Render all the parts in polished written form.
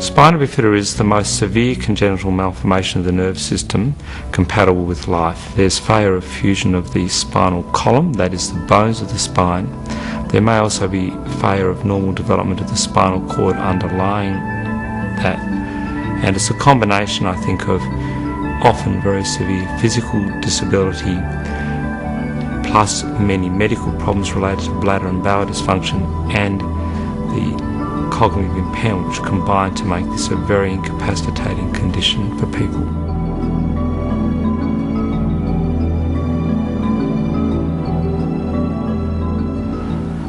Spina bifida is the most severe congenital malformation of the nervous system compatible with life. There's failure of fusion of the spinal column, that is the bones of the spine. There may also be failure of normal development of the spinal cord underlying that. And it's a combination, I think, of often very severe physical disability plus many medical problems related to bladder and bowel dysfunction and the cognitive impairment, which combine to make this a very incapacitating condition for people.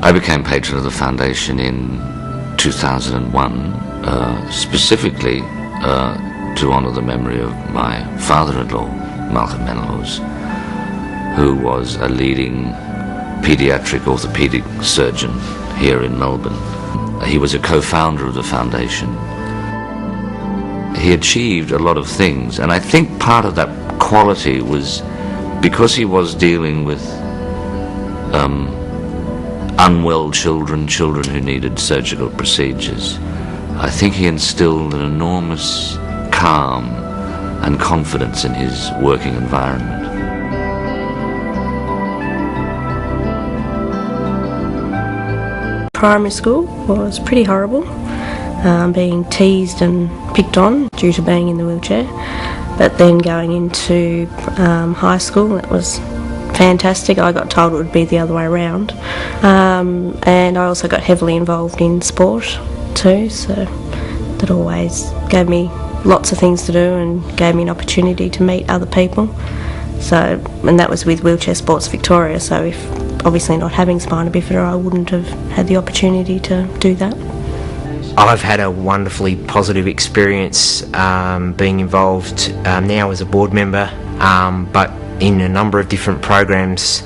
I became patron of the foundation in 2001, specifically to honour the memory of my father-in-law, Malcolm Menelaus, who was a leading paediatric orthopaedic surgeon here in Melbourne. He was a co-founder of the foundation. He achieved a lot of things, and I think part of that quality was because he was dealing with unwell children who needed surgical procedures. I think he instilled an enormous calm and confidence in his working environment. Primary school was pretty horrible, being teased and picked on due to being in the wheelchair. But then going into high school, it was fantastic. I got told it would be the other way around. And I also got heavily involved in sport too, so that always gave me lots of things to do and gave me an opportunity to meet other people. So, and that was with Wheelchair Sports Victoria, so if obviously not having spina bifida, I wouldn't have had the opportunity to do that. I've had a wonderfully positive experience being involved now as a board member, but in a number of different programs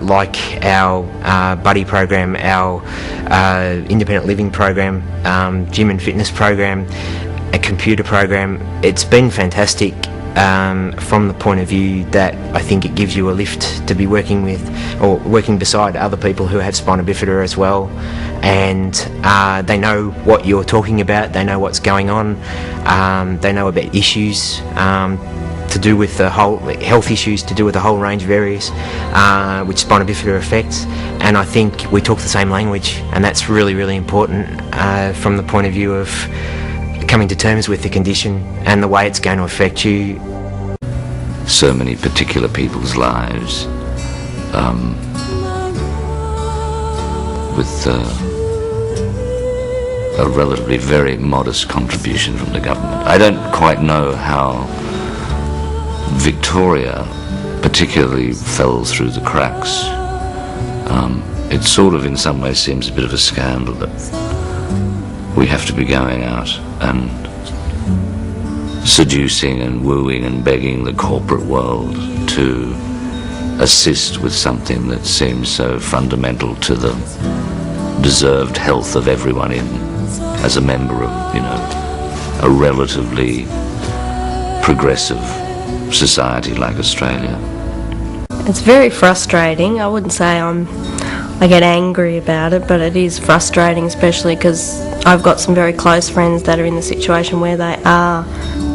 like our buddy program, our independent living program, gym and fitness program, a computer program. It's been fantastic. From the point of view that I think it gives you a lift to be working with or working beside other people who have spina bifida as well, and they know what you're talking about, they know what's going on, they know about issues to do with the whole health issues to do with a whole range of areas which spina bifida affects, and I think we talk the same language, and that's really, really important from the point of view of coming to terms with the condition and the way it's going to affect you. So many particular people's lives with a relatively very modest contribution from the government. I don't quite know how Victoria particularly fell through the cracks. It sort of in some ways seems a bit of a scandal that we have to be going out and seducing and wooing and begging the corporate world to assist with something that seems so fundamental to the deserved health of everyone as a member of, you know, a relatively progressive society like Australia. It's very frustrating. I wouldn't say I get angry about it, but it is frustrating, especially because I've got some very close friends that are in the situation where they are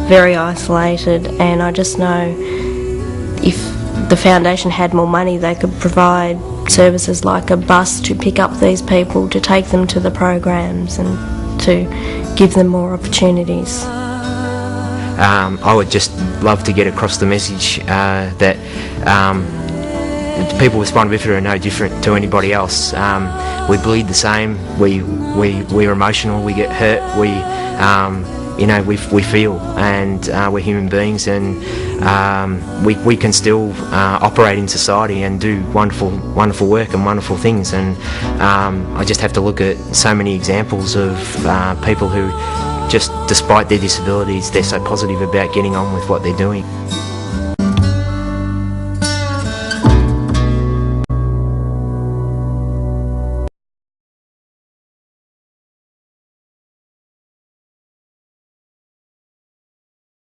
very isolated, and I just know if the foundation had more money, they could provide services like a bus to pick up these people, to take them to the programs and to give them more opportunities. I would just love to get across the message that people with spina bifida are no different to anybody else. We bleed the same. We're emotional. We get hurt. We feel, and we're human beings, and we can still operate in society and do wonderful work and wonderful things. And I just have to look at so many examples of people who, just despite their disabilities, they're so positive about getting on with what they're doing.